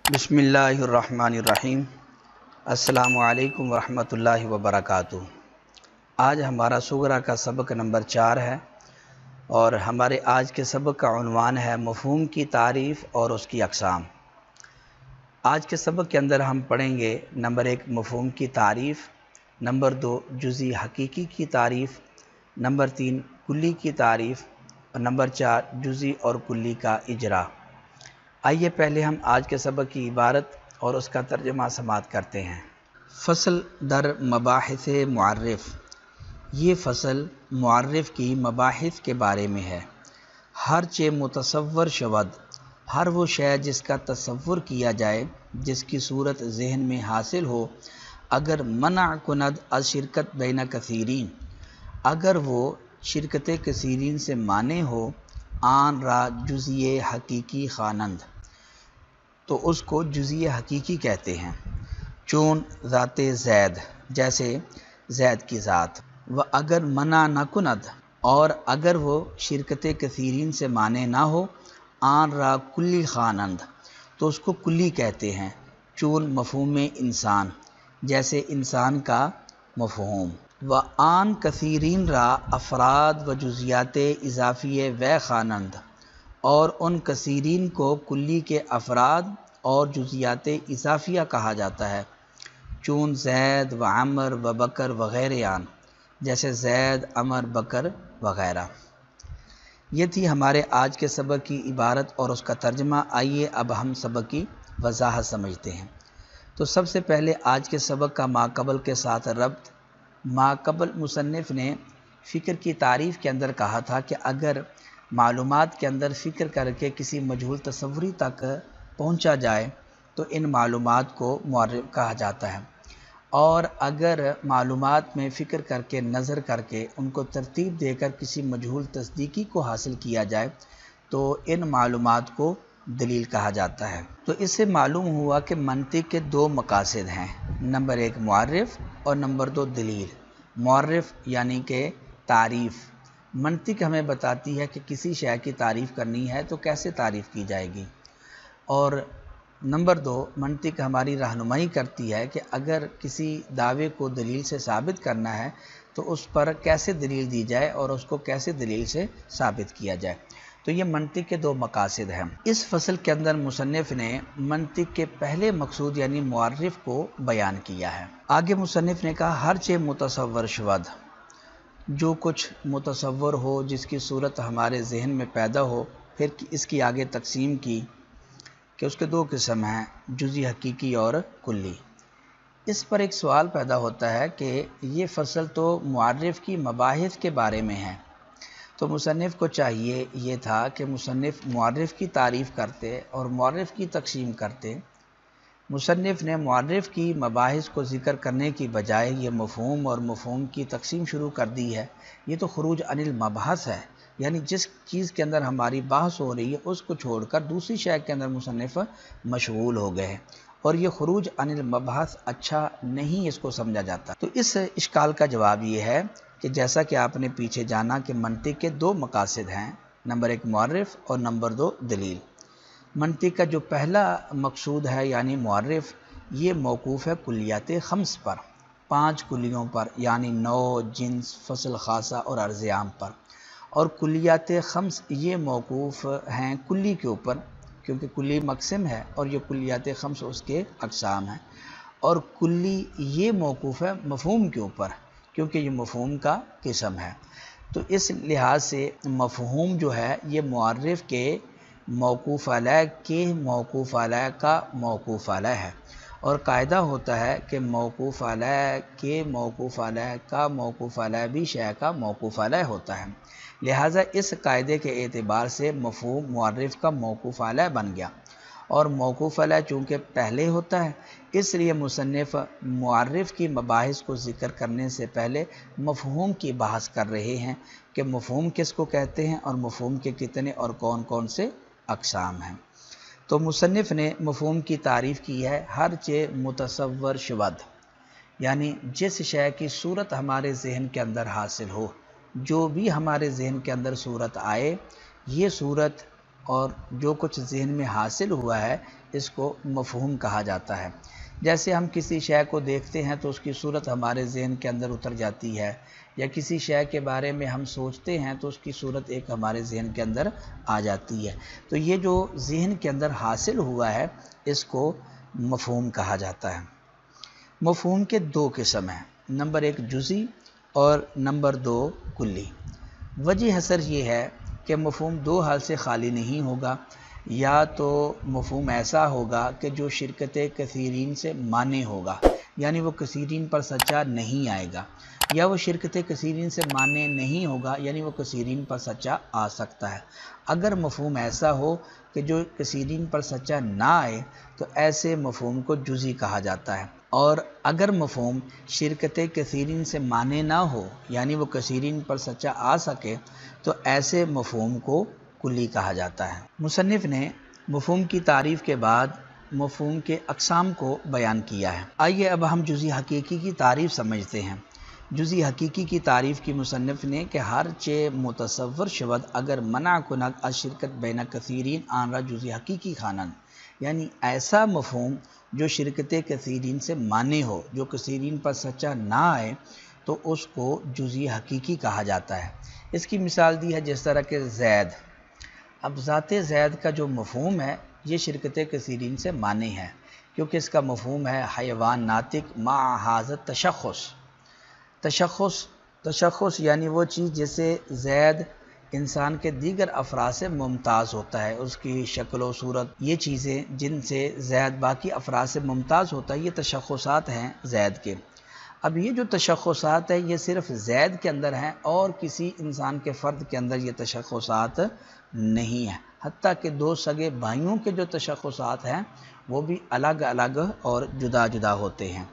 بسم اللہ الرحمن الرحیم۔ السلام علیکم ورحمۃ اللہ وبرکاتہ۔ آج ہمارا صغرا کا سبق نمبر 4 ہے اور ہمارے آج کے سبق کا عنوان ہے مفہوم کی تعریف اور اس کی اقسام۔ آج کے سبق کے اندر ہم پڑھیں گے نمبر 1 مفہوم کی تعریف، نمبر 2 جزئی حقیقی کی تعریف، نمبر 3 کلی کی تعریف اور نمبر 4 جزئی اور کلی کا اجرا۔ آئیے پہلے ہم آج کے سبق کی عبارت اور اس کا ترجمہ سماعت کرتے ہیں۔ فصل در مباحث معرف، یہ فصل معرف کی مباحث کے بارے میں ہے۔ ہر چے متصور شود، ہر وہ شے جس کا تصور کیا جائے، جس کی صورت ذہن میں حاصل ہو، اگر منع کند از شرکت بین کثیرین، اگر وہ شرکت کثیرین سے مانے ہو، آن را جزئی حقیقی خوانند، تو اس کو جزئی حقیقی کہتے ہیں۔ چون ذات زید، جیسے زید کی ذات، و اگر منع نہ کند، اور اگر وہ شرکت کثیرین سے مانے نہ ہو، آن را کلی خوانند، تو اس کو کلی کہتے ہیں۔ چون مفہوم انسان، جیسے انسان کا مفہوم، و آن کثیرین را افراد و جزیات اضافی و خوانند، اور ان کثیرین کو کلی کے افراد اور جزیات اضافیہ کہا جاتا ہے۔ چون زید و عمر و بکر وغیرہ آن، جیسے زید، عمر، بکر وغیرہ۔ یہ تھی ہمارے آج کے سبق کی عبارت اور اس کا ترجمہ۔ آئیے اب ہم سبق کی وضاحت سمجھتے ہیں۔ تو سب سے پہلے آج کے سبق کا ماقبل کے ساتھ ربط۔ ماقبل مصنف نے فکر کی تعریف کے اندر کہا تھا کہ اگر معلومات کے اندر فکر کر کے کسی مجہول تصوری تک پہنچا جائے تو ان معلومات کو معرف کہا جاتا ہے، اور اگر معلومات میں فکر کر کے نظر کر کے ان کو ترتیب دے کر کسی مجہول تصدیقی کو حاصل کیا جائے تو ان معلومات کو دلیل کہا جاتا ہے۔ تو اس سے معلوم ہوا کہ منطق کے دو مقاصد ہیں، نمبر 1 معرف اور نمبر 2 دلیل۔ معرف یعنی کہ تعریف، منطق ہمیں بتاتی ہے کہ کسی شے کی تعریف کرنی ہے تو کیسے تعریف کی جائے گی، اور نمبر 2 منطق ہماری رہنمائی کرتی ہے کہ اگر کسی دعوے کو دلیل سے ثابت کرنا ہے تو اس پر کیسے دلیل دی جائے اور اس کو کیسے دلیل سے ثابت کیا جائے۔ تو یہ منطق کے دو مقاصد ہیں۔ اس فصل کے اندر مصنف نے منطق کے پہلے مقصود یعنی معرف کو بیان کیا ہے۔ آگے مصنف نے کہا ہر چے متصور شود، جو کچھ متصور ہو، جس کی صورت ہمارے ذہن میں پیدا ہو، پھر اس کی آگے تقسیم کی کہ اس کے دو قسم ہیں، جزئی حقیقی اور کلی۔ اس پر ایک سوال پیدا ہوتا ہے کہ یہ فصل تو معرف کی مباحث کے بارے میں ہے، تو مصنف کو چاہیے یہ تھا کہ مصنف معرف کی تعریف کرتے اور معرف کی تقسیم کرتے۔ مصنف نے معرف کی مباحث کو ذکر کرنے کی بجائے یہ مفہوم اور مفہوم کی تقسیم شروع کر دی ہے۔ یہ تو خروج عن المبحث ہے، یعنی جس چیز کے اندر ہماری بحث ہو رہی ہے اس کو چھوڑ کر دوسری شے کے اندر مصنف مشغول ہو گئے ہیں، اور یہ خروج عن المبحث اچھا نہیں اس کو سمجھا جاتا۔ تو اس اشکال کا جواب یہ ہے کہ جیسا کہ آپ نے پیچھے جانا کہ منطق کے دو مقاصد ہیں، نمبر 1 معرف اور نمبر 2 دلیل۔ منطق کا جو پہلا مقصود ہے یعنی معرف، یہ موقوف ہے کلیات 5 پر، 5 کلیوں پر، یعنی نوع، جنس، فصل خاصہ اور عرض عام پر، اور کلیات 5 یہ موقوف ہیں کلی کے اوپر، کیونکہ کلی مقسم ہے اور یہ کلیات 5 اس کے اقسام ہیں، اور کلی یہ موقوف ہے مفہوم کے اوپر، کیونکہ یہ مفہوم کا قسم ہے۔ تو اس لحاظ سے مفہوم جو ہے یہ معرف کے موقوف علیہ کے موقوف علیہ کا موقوف علیہ ہے، اور قاعدہ ہوتا ہے کہ موقوف علیہ کے موقوف علیہ کا موقوف علیہ بھی شے کا موقوف علیہ ہوتا ہے، لہٰذا اس قاعدے کے اعتبار سے مفہوم معرف کا موقوف علیہ بن گیا، اور موقوف علیہ چونکہ پہلے ہوتا ہے اس لیے مصنف معرف کی مباحث کو ذکر کرنے سے پہلے مفہوم کی بحث کر رہے ہیں کہ مفہوم کس کو کہتے ہیں اور مفہوم کے کتنے اور کون کون سے اقسام ہیں۔ تو مصنف نے مفہوم کی تعریف کی ہے ہر چے متصور شود، یعنی جس شے کی صورت ہمارے ذہن کے اندر حاصل ہو، جو بھی ہمارے ذہن کے اندر صورت آئے، یہ صورت اور جو کچھ ذہن میں حاصل ہوا ہے اس کو مفہوم کہا جاتا ہے۔ جیسے ہم کسی شے کو دیکھتے ہیں تو اس کی صورت ہمارے ذہن کے اندر اتر جاتی ہے، یا کسی شے کے بارے میں ہم سوچتے ہیں تو اس کی صورت ایک ہمارے ذہن کے اندر آ جاتی ہے۔ تو یہ جو ذہن کے اندر حاصل ہوا ہے اس کو مفہوم کہا جاتا ہے۔ مفہوم کے دو قسم ہیں، نمبر 1 جزئی اور نمبر 2 کلی۔ وجہ حسر یہ ہے کہ مفہوم دو حال سے خالی نہیں ہوگا، یا تو مفہوم ایسا ہوگا کہ جو شرکت کثیرین سے مانع ہوگا، یعنی وہ کثیرین پر سچا نہیں آئے گا، یا وہ شرکت کثیرین سے مانع نہیں ہوگا، یعنی وہ کثیرین پر سچا آ سکتا ہے۔ اگر مفہوم ایسا ہو کہ جو کثیرین پر سچا نہ آئے تو ایسے مفہوم کو جزئی کہا جاتا ہے، اور اگر مفہوم شرکت کثیرین سے مانع نہ ہو، یعنی وہ کثیرین پر سچا آ سکے، تو ایسے مفہوم کو کلی کہا جاتا ہے۔ مصنف نے مفہوم کی تعریف کے بعد مفہوم کے اقسام کو بیان کیا ہے۔ آئیے اب ہم جزئی حقیقی کی تعریف سمجھتے ہیں۔ جزئی حقیقی کی تعریف کی مصنف نے کہ ہر چے متصور شود اگر منع کنگ از شرکت بین کثیرین آن را جزئی حقیقی خوانند، یعنی ایسا مفہوم جو شرکت کثیرین سے مانع ہو، جو کثیرین پر سچا نہ آئے، تو اس کو جزئی حقیقی کہا جاتا ہے۔ اس کی مثال دی ہے جس طرح کہ زید۔ اب ذات زید کا جو مفہوم ہے یہ شرکت کثیرین سے مانع ہے، کیونکہ اس کا مفہوم ہے حیوان ناطق مع ھذا تشخص یعنی وہ چیز جسے زید انسان کے دیگر افراد سے ممتاز ہوتا ہے، اس کی شکل و صورت، یہ چیزیں جن سے زید باقی افراد سے ممتاز ہوتا ہے، یہ تشخصات ہیں زید کے۔ اب یہ جو تشخصات ہیں یہ صرف زید کے اندر ہیں، اور کسی انسان کے فرد کے اندر یہ تشخصات نہیں ہیں، حتیٰ کہ دو سگے بھائیوں کے جو تشخصات ہیں وہ بھی الگ الگ اور جدا جدا ہوتے ہیں۔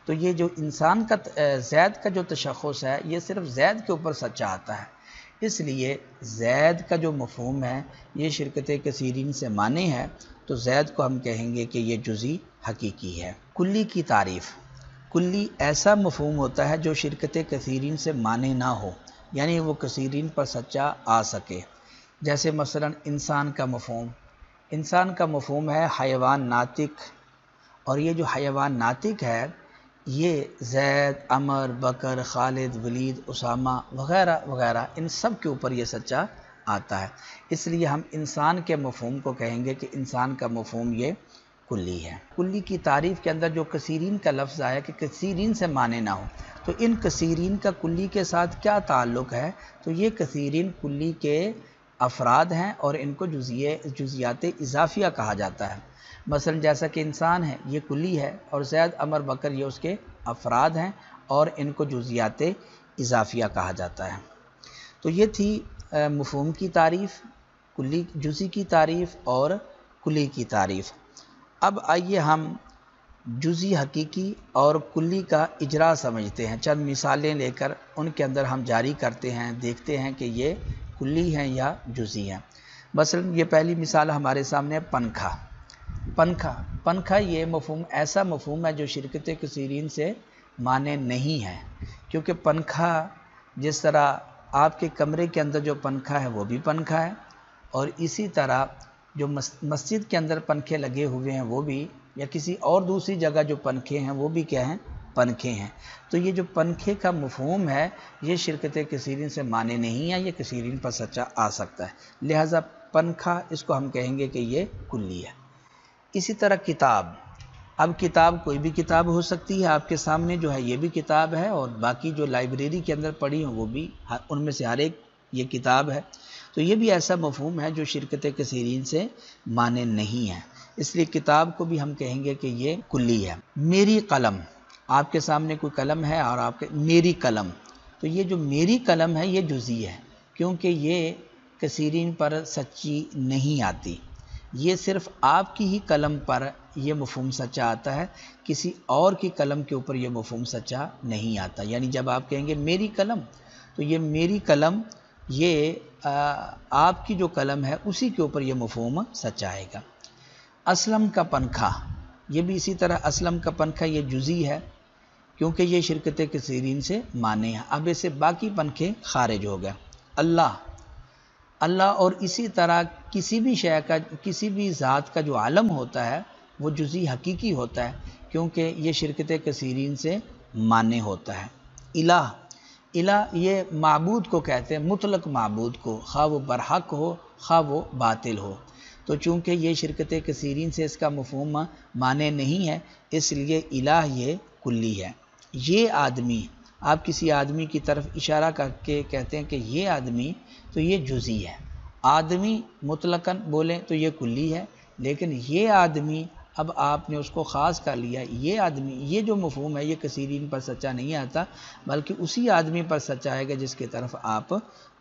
تو یہ جو انسان کا زید کا جو تشخص ہے یہ صرف زید کے اوپر سچا آتا ہے، اس لیے زید کا جو مفہوم ہے یہ شرکت کثیرین سے مانع ہے، تو زید کو ہم کہیں گے کہ یہ جزئی حقیقی ہے۔ کلی کی تعریف۔ کلی ایسا مفہوم ہوتا ہے جو شرکت کثیرین سے مانع نہ ہو، یعنی وہ کثیرین پر سچا آ سکے۔ جیسے مثلا انسان کا مفہوم۔ انسان کا مفہوم ہے حیوان ناطق، اور یہ جو حیوان ناطق ہے یہ زید، عمر، بکر، خالد، ولید، اسامہ وغیرہ وغیرہ ان سب کے اوپر یہ سچا آتا ہے، اس لیے ہم انسان کے مفہوم کو کہیں گے کہ انسان کا مفہوم یہ کلی ہے۔ کلی کی تعریف کے اندر جو کثیرین کا لفظ آیا کہ کثیرین سے مانع نہ ہو، تو ان کثیرین کا کلی کے ساتھ کیا تعلق ہے؟ تو یہ کثیرین کلی کے افراد ہیں اور ان کو جزیات اضافیہ کہا جاتا ہے۔ مثلا جیسا کہ انسان ہے یہ کلی ہے، اور زید، عمر، بکر یہ اس کے افراد ہیں اور ان کو جزیات اضافیہ کہا جاتا ہے۔ تو یہ تھی مفہوم کی تعریف، کلی جزئی کی تعریف اور کلی کی تعریف۔ اب آئیے ہم جزئی حقیقی اور کلی کا اجرا سمجھتے ہیں، چند مثالیں لے کر ان کے اندر ہم جاری کرتے ہیں، دیکھتے ہیں کہ یہ کلی ہیں یا جزئی ہیں۔ مثلا یہ پہلی مثال ہمارے سامنے پنکھا۔ پنکھا یہ مفہوم ایسا مفہوم ہے جو شرکت کثیرین سے مانع نہیں ہے، کیونکہ پنکھا جس طرح آپ کے کمرے کے اندر جو پنکھا ہے وہ بھی پنکھا ہے، اور اسی طرح جو مسجد کے اندر پنکھے لگے ہوئے ہیں وہ بھی، یا کسی اور دوسری جگہ جو پنکھے ہیں وہ بھی کیا ہیں؟ پنکھے ہیں۔ تو یہ جو پنکھے کا مفہوم ہے یہ شرکت کثیرین سے مانع نہیں ہے، یہ کثیرین پر سچا آ سکتا ہے، لہٰذا پنکھا اس کو ہم کہیں گے کہ یہ کلی ہے۔ اسی طرح کتاب۔ اب کتاب کوئی بھی کتاب ہو سکتی ہے، آپ کے سامنے جو ہے یہ بھی کتاب ہے، اور باقی جو لائبریری کے اندر پڑھی ہوں وہ بھی، ان میں سے ہر ایک یہ کتاب ہے، تو یہ بھی ایسا مفہوم ہے جو شرکت کثیرین سے مانع نہیں ہے، اس لیے کتاب کو بھی ہم کہیں گے کہ یہ کلی ہے۔ میری قلم۔ آپ کے سامنے کوئی قلم ہے اور آپ کے میری قلم، تو یہ جو میری قلم ہے یہ جزئی ہے، کیونکہ یہ کثیرین پر سچی نہیں آتی، یہ صرف آپ کی ہی قلم پر یہ مفہوم سچا آتا ہے، کسی اور کی قلم کے اوپر یہ مفہوم سچا نہیں آتا۔ یعنی جب آپ کہیں گے میری قلم، تو یہ میری قلم یہ آپ کی جو قلم ہے اسی کے اوپر یہ مفہوم سچا آئے گا۔ اسلم کا پنکھا، یہ بھی اسی طرح اسلم کا پنکھا یہ جزئی ہے، کیونکہ یہ شرکت کثیرین سے مانع ہے، اب اسے باقی پنکھے خارج ہو گئے۔ اللہ اللہ اور اسی طرح کسی بھی شے کا، کسی بھی ذات کا جو عالم ہوتا ہے وہ جزئی حقیقی ہوتا ہے، کیونکہ یہ شرکت کثیرین سے مانع ہوتا ہے۔ الہ، الہ یہ معبود کو کہتے ہیں، مطلق معبود کو، خواہ وہ برحق ہو خواہ وہ باطل ہو۔ تو چونکہ یہ شرکت کثیرین سے اس کا مفہوم معنی نہیں ہے، اس لیے الہ یہ کلی ہے۔ یہ آدمی، آپ کسی آدمی کی طرف اشارہ کر کے کہتے ہیں کہ یہ آدمی، تو یہ جزئی ہے۔ آدمی مطلقاً بولیں تو یہ کلی ہے، لیکن یہ آدمی اب آپ نے اس کو خاص کر لیا۔ یہ آدمی، یہ جو مفہوم ہے یہ کثیرین پر سچا نہیں آتا، بلکہ اسی آدمی پر سچا آئے گا جس کی طرف آپ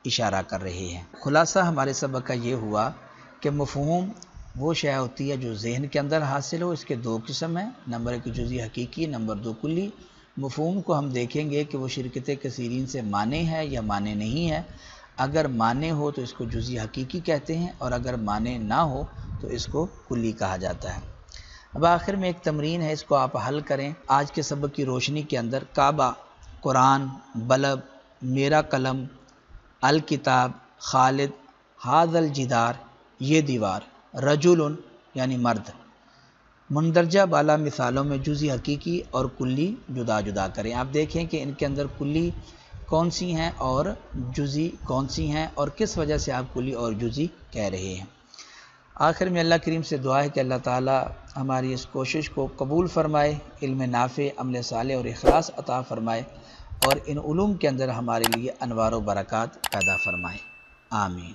اشارہ کر رہے ہیں۔ خلاصہ ہمارے سبق کا یہ ہوا کہ مفہوم وہ شے ہوتی ہے جو ذہن کے اندر حاصل ہو۔ اس کے دو قسم ہیں، نمبر 1 جزئی حقیقی، نمبر 2 کلی۔ مفہوم کو ہم دیکھیں گے کہ وہ شرکت کثیرین سے مانع ہے یا مانع نہیں ہے۔ اگر مانع ہو تو اس کو جزئی حقیقی کہتے ہیں، اور اگر مانع نہ ہو تو اس کو کلی کہا جاتا ہے۔ اب آخر میں ایک تمرین ہے، اس کو آپ حل کریں۔ آج کے سبق کی روشنی کے اندر کعبہ، قرآن، بلب، میرا قلم، الکتاب، خالد، ھذا الجدار، یہ دیوار، رجل یعنی مرد، مندرجہ بالا مثالوں میں جزئی حقیقی اور کلی جدا جدا کریں۔ آپ دیکھیں کہ ان کے اندر کلی کون سی ہیں اور جزئی کون سی ہیں، اور کس وجہ سے آپ کلی اور جزئی کہہ رہے ہیں۔ آخر میں اللہ کریم سے دعا ہے کہ اللہ تعالی ہماری اس کوشش کو قبول فرمائے، علم نافع، عمل صالح اور اخلاص عطا فرمائے، اور ان علوم کے اندر ہمارے لیے انوار و برکات پیدا فرمائے۔ آمین۔